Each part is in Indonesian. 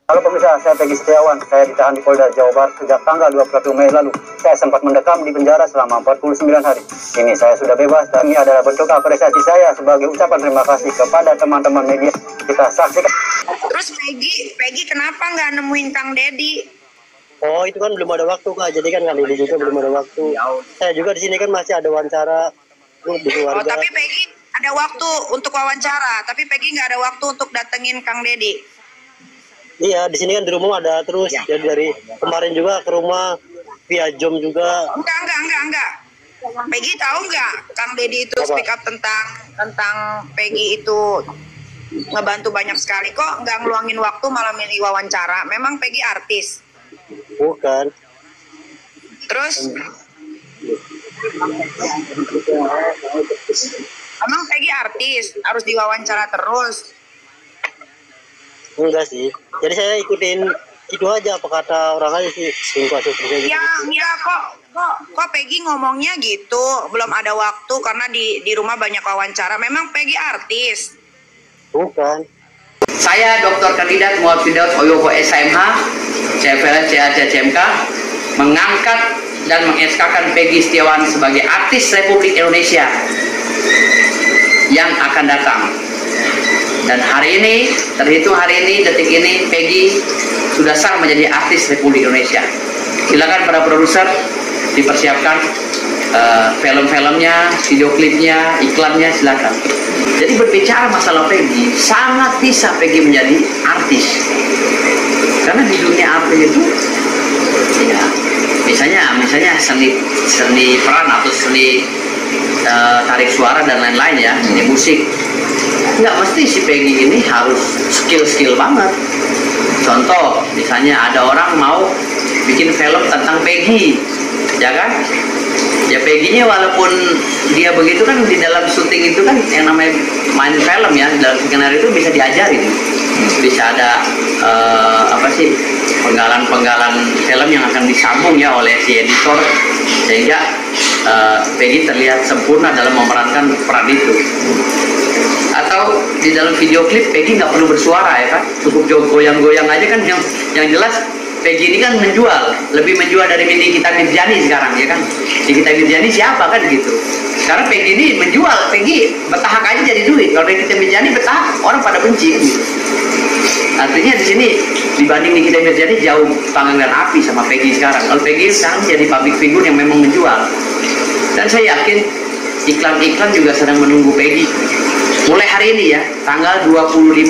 Halo pemirsa, saya Peggy Setiawan. Saya ditahan di Polda Jawa Barat sejak tanggal 21 Mei lalu. Saya sempat mendekam di penjara selama 49 hari. Kini saya sudah bebas dan ini adalah bentuk apresiasi saya sebagai ucapan terima kasih kepada teman-teman media. Kita saksikan. Terus Peggy kenapa nggak nemuin Kang Dedi? Oh, itu kan belum ada waktu, Kak. Jadi kan kali ini juga belum ada waktu. Saya juga di sini kan masih ada wawancara di keluarga. Oh, tapi Peggy ada waktu untuk wawancara, tapi Peggy nggak ada waktu untuk datengin Kang Dedi. Iya, di sini kan di rumah ada terus. Ya. Jadi dari kemarin juga ke rumah via Zoom juga. Enggak. Peggy tahu nggak Kang Dedi itu speak up tentang Peggy itu ngebantu banyak sekali, kok nggak ngeluangin waktu malah milih wawancara. Memang Peggy artis. Bukan. Terus emang Peggy artis harus diwawancara terus. Enggak sih. Jadi saya ikutin itu aja apa kata orang aja sih. Ya kok Peggy ngomongnya gitu, belum ada waktu karena di rumah banyak wawancara. Memang Peggy artis. Bukan. Saya Dr. Kandidat Muhammad Firdaus Oyoho SMH, CFL CMK, mengangkat dan mengeskakan Peggy Setiawan sebagai artis Republik Indonesia yang akan datang. Dan hari ini, terhitung hari ini, detik ini, Peggy sudah sah menjadi artis Republik Indonesia. Silakan para produser dipersiapkan film-filmnya, video klipnya, iklannya, silakan. Jadi berbicara masalah Peggy, sangat bisa Peggy menjadi artis. Karena di dunia artis itu, ya, misalnya seni peran atau seni tarik suara dan lain-lain ya, seni musik. Nggak mesti si Peggy ini harus skill banget. Contoh, misalnya ada orang mau bikin film tentang Peggy, ya kan? Ya Peggy-nya walaupun dia begitu kan di dalam syuting itu kan yang namanya main film ya, dalam skenario itu bisa diajarin, bisa ada penggalan film yang akan disambung ya oleh si editor sehingga Peggy terlihat sempurna dalam memerankan peran itu. Atau di dalam video klip Peggy nggak perlu bersuara ya kan, cukup goyang-goyang aja kan, yang jelas Peggy ini kan lebih menjual dari Nikita Mirzani sekarang ya kan. Nikita Mirzani siapa kan gitu. Sekarang Peggy ini menjual, Peggy betahak aja jadi duit. Kalau Nikita Mirzani betahak orang pada benci kan gitu. Artinya di sini dibanding Nikita Mirzani jauh panggang dan api sama Peggy sekarang. Kalau Peggy sekarang jadi public figure yang memang menjual. Dan saya yakin iklan-iklan juga sedang menunggu Peggy. Mulai hari ini ya, tanggal 23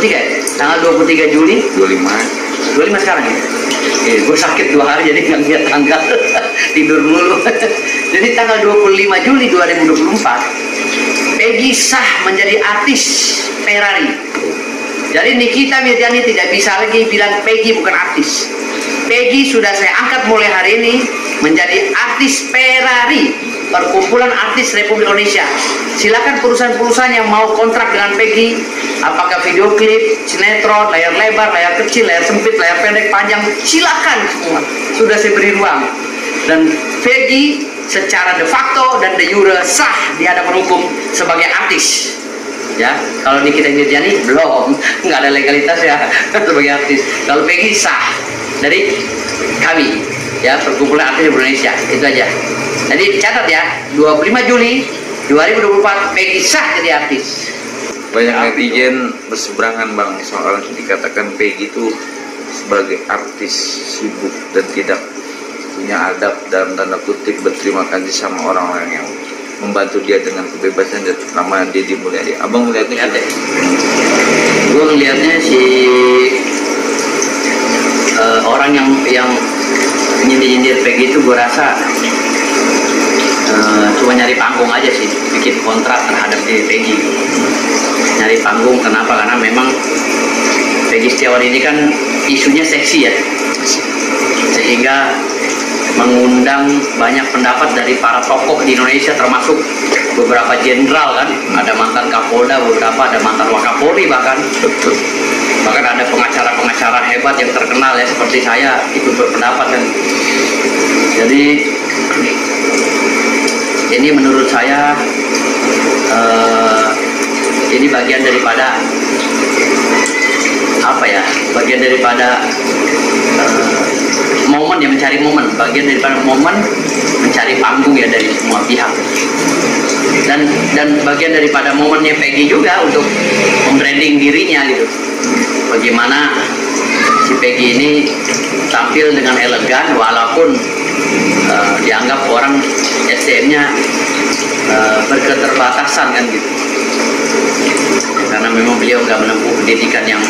ya? Tanggal 23 Juli 25 sekarang ya? Gue sakit 2 hari jadi nggak lihat tanggal tidur mulu. Jadi tanggal 25 Juli 2024 Peggy sah menjadi artis Ferrari. Jadi Nikita Mirzani tidak bisa lagi bilang Peggy bukan artis. Peggy sudah saya angkat mulai hari ini menjadi artis Ferrari, perkumpulan artis Republik Indonesia. Silakan perusahaan-perusahaan yang mau kontrak dengan Peggy, apakah video klip, sinetron, layar lebar, layar kecil, layar sempit, layar pendek, panjang, silakan semua. Sudah saya beri ruang. Dan Peggy secara de facto dan de jure sah di hadapan hukum sebagai artis. Ya, kalau Nikita Mirzani belum, nggak ada legalitas ya sebagai artis. Kalau Peggy sah dari kami, ya perkumpulan artis Indonesia, itu aja. Jadi catat ya, 25 Juli 2024 Peggy sah jadi artis. Banyak netizen berseberangan bang soal dikatakan Peggy itu sebagai artis sibuk dan tidak punya adab, dalam tanda kutip berterima kasih sama orang-orang yang membantu dia dengan kebebasan dan nama Deddy Mulyadi. Abang melihatnya ada? Gue ngelihatnya si orang yang nyindir Peggy itu gue rasa cuma nyari panggung aja sih, bikin kontrak terhadap Peggy. Nyari panggung, kenapa? Karena memang Peggy Setiawan ini kan isunya seksi ya, sehingga mengundang banyak pendapat dari para tokoh di Indonesia, termasuk beberapa jenderal kan, ada mantan Kapolda, beberapa ada mantan Wakapolri bahkan ada pengacara-pengacara hebat yang terkenal ya seperti saya ikut berpendapat kan. Jadi ini menurut saya ini bagian daripada apa ya, bagian daripada momen ya, mencari momen, bagian daripada momen mencari panggung ya dari semua pihak, dan bagian daripada momennya Peggy juga untuk membranding dirinya gitu. Bagaimana si Peggy ini tampil dengan elegan walaupun dianggap orang SDM-nya berketerbatasan kan gitu, karena memang beliau nggak menempuh pendidikan yang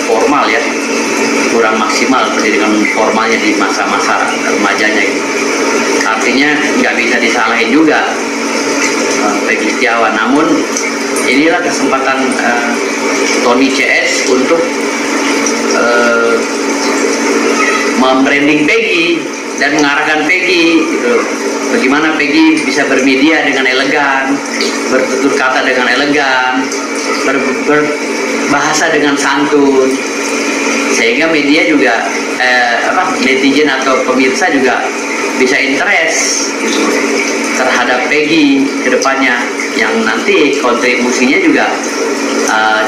formal ya, kurang maksimal pendidikan formalnya di masa-masa remajanya gitu. Artinya nggak bisa disalahin juga Peggy Setiawan. Namun inilah kesempatan Tony CS untuk membranding Peggy dan mengarahkan Peggy gitu. Bagaimana Peggy bisa bermedia dengan elegan, bertutur kata dengan elegan, berbahasa dengan santun, sehingga media juga netizen atau pemirsa juga bisa interest gitu, terhadap Peggy ke depannya, yang nanti kontribusinya juga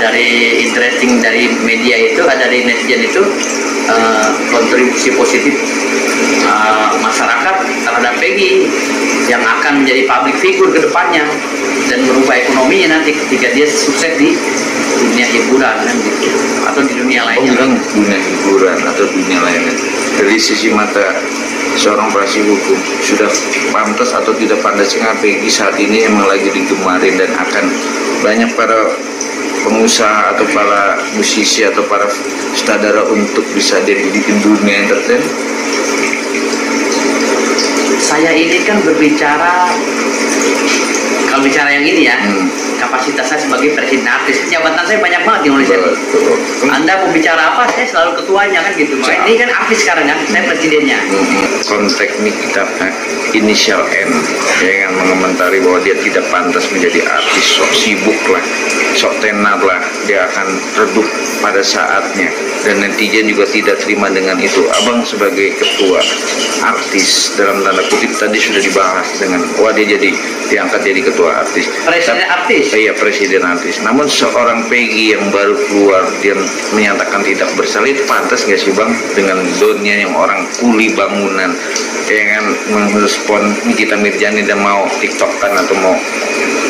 dari interesting dari media itu, dari netizen itu, kontribusi positif masyarakat terhadap Peggy yang akan menjadi public figure ke depannya dan merubah ekonominya nanti ketika dia sukses di dunia hiburan kan gitu, atau di dunia lainnya. Dunia hiburan atau dunia lainnya. Dari sisi mata seorang praktisi hukum, sudah pantas atau tidak pantasnya Peggy saat ini emang lagi digemarin dan akan banyak para pengusaha atau para musisi atau para sutradara untuk bisa di dunia entertain? Saya ini kan berbicara, kalau bicara yang ini ya, kapasitas saya sebagai presiden artis, jabatan saya banyak banget di Indonesia. Anda mau bicara apa, saya selalu ketuanya kan gitu. Ini kan artis sekarang kan, saya presidennya. Konteks ini kita inisial N, ya kan, mengomentari bahwa dia tidak pantas menjadi artis, sok sibuk lah, sok tenar lah, dia akan redup pada saatnya, dan netizen juga tidak terima dengan itu. Abang sebagai ketua artis dalam tanda kutip tadi sudah dibahas dengan wah dia jadi diangkat jadi ketua artis, presiden artis. Iya, presiden artis. Namun seorang Peggy yang baru keluar dia menyatakan tidak bersalah, itu pantas nggak sih Bang dengan dunia yang orang kuli bangunan, ya kan, merespon Nikita Mirjani dan mau tiktokan atau mau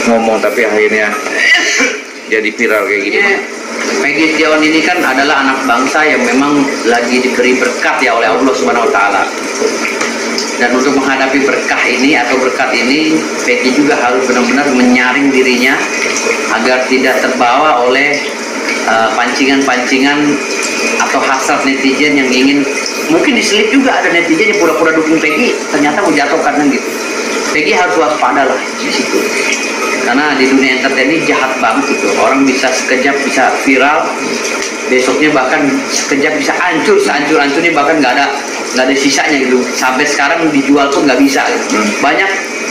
ngomong tapi akhirnya jadi viral kayak gini. Peggy Setiawan ini kan adalah anak bangsa yang memang lagi diberi berkat ya oleh Allah Subhanahu Wa Taala. Dan untuk menghadapi berkah ini atau berkat ini, Peggy juga harus benar-benar menyaring dirinya agar tidak terbawa oleh pancingan-pancingan atau hasrat netizen yang ingin, mungkin diselip juga ada netizen yang pura-pura dukung Peggy, ternyata menjatuhkan kan gitu. Peggy harus waspada lah di situ. Karena di dunia entertain ini jahat banget gitu. Orang bisa sekejap bisa viral, besoknya bahkan sekejap bisa hancur, sehancur-hancurnya, bahkan nggak ada sisanya gitu. Sampai sekarang dijual pun nggak bisa gitu. Banyak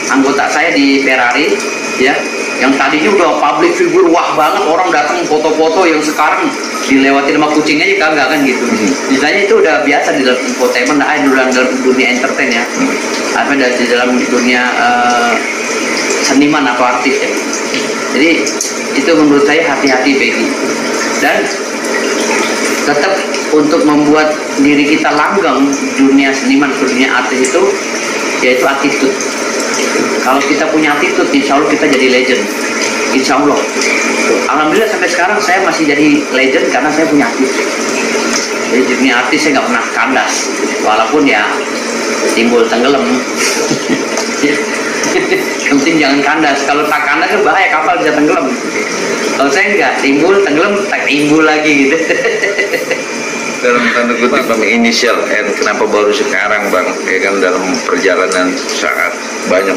anggota saya di Ferrari ya, yang tadinya udah public figure wah banget, orang datang foto-foto, yang sekarang dilewati sama kucingnya aja kagak kan gitu. Misalnya itu udah biasa di dalam infotainment, dalam dunia entertain ya, apa di dalam dunia seniman atau artis ya. Jadi itu menurut saya hati-hati Peggy, dan tetap untuk membuat diri kita langgeng dunia seniman, dunia artis itu yaitu attitude. Kalau kita punya attitude, insya Allah kita jadi legend, insya Allah. Alhamdulillah sampai sekarang saya masih jadi legend karena saya punya attitude. Jadi dunia artis saya nggak pernah kandas, walaupun ya timbul tenggelam. Yang penting jangan kandas. Kalau tak kandas kan bahaya, kapal bisa tenggelam. Kalau saya enggak, timbul tenggelam, tak timbul lagi gitu. Dalam tanda kutip Bang, inisial N, kenapa baru sekarang Bang, ya kan, dalam perjalanan saat banyak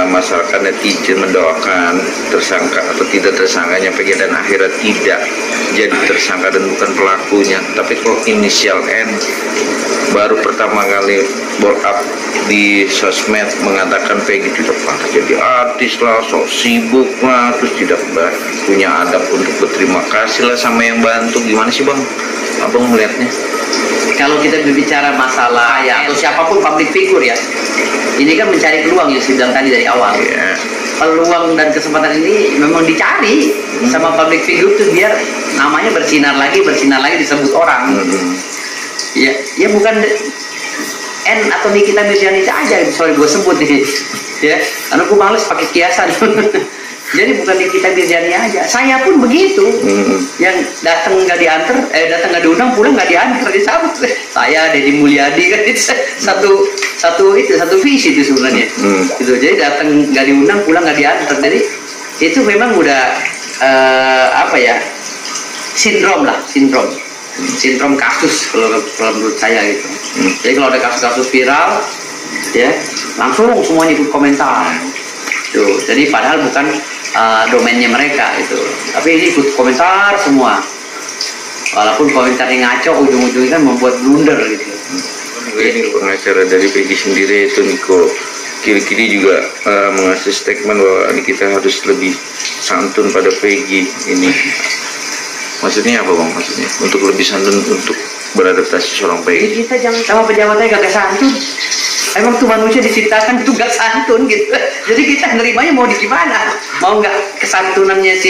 masyarakat netizen mendoakan tersangka atau tidak tersangkanya Peggy, dan akhirnya tidak jadi tersangka dan bukan pelakunya, tapi kok inisial N baru pertama kali bore up di sosmed mengatakan Peggy tidak pantas jadi artis lah, sok sibuk lah, terus tidak punya adab untuk berterima kasih lah sama yang bantu. Gimana sih Bang Abang melihatnya? Kalau kita berbicara masalah ya, atau siapapun public figure ya, Ini kan mencari peluang yang saya bilang tadi dari awal. Peluang dan kesempatan ini memang dicari sama public figure tuh biar namanya bersinar lagi disebut orang. Ya bukan N atau Nikita Mirzani aja, sorry gue sebut nih. Ya, karena gue males pakai kiasan. Jadi bukan Nikita Mirzani aja, saya pun begitu. Yang datang nggak diantar, datang nggak diundang, pulang nggak diantar, disambut. Saya Deddy Mulyadi kan itu satu visi itu sebenarnya. Gitu. Jadi datang nggak diundang, pulang nggak diantar. Jadi itu memang udah sindrom kasus kalau menurut saya gitu. Jadi kalau ada kasus-kasus viral, ya langsung semuanya ikut komentar. Tuh, jadi padahal bukan domainnya mereka itu, tapi ini ikut komentar semua. Walaupun komentarnya ngaco, ujung-ujungnya kan membuat blunder gitu. Ini pengacara dari Peggy sendiri itu Niko kiri-kiri juga mengasih statement bahwa ini kita harus lebih santun pada Peggy ini. Maksudnya apa bang? Maksudnya untuk lebih santun untuk beradaptasi seorang Peggy. Jadi kita jangan sama pejabatnya gak santun. Emang tuh manusia diciptakan itu gak santun gitu. Jadi kita nerimanya mau di gimana? Mau nggak kesantunannya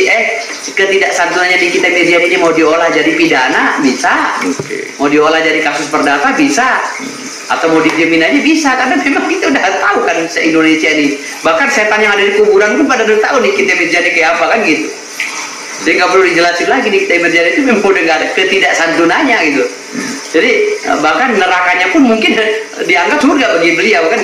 ketidaksantunannya di kita Mirzani ini mau diolah jadi pidana bisa, mau diolah jadi kasus perdata bisa, atau mau didiemin aja bisa, karena memang kita udah tahu kan se-Indonesia ini. Bahkan setan yang ada di kuburan pun pada udah tahu nih kita Mirzani kayak apa kan gitu. Jadi nggak perlu dijelasin lagi nih kita Mirzani itu memang udah nggak ada ketidaksantunannya gitu. Jadi bahkan nerakanya pun mungkin dianggap surga bagi beliau kan.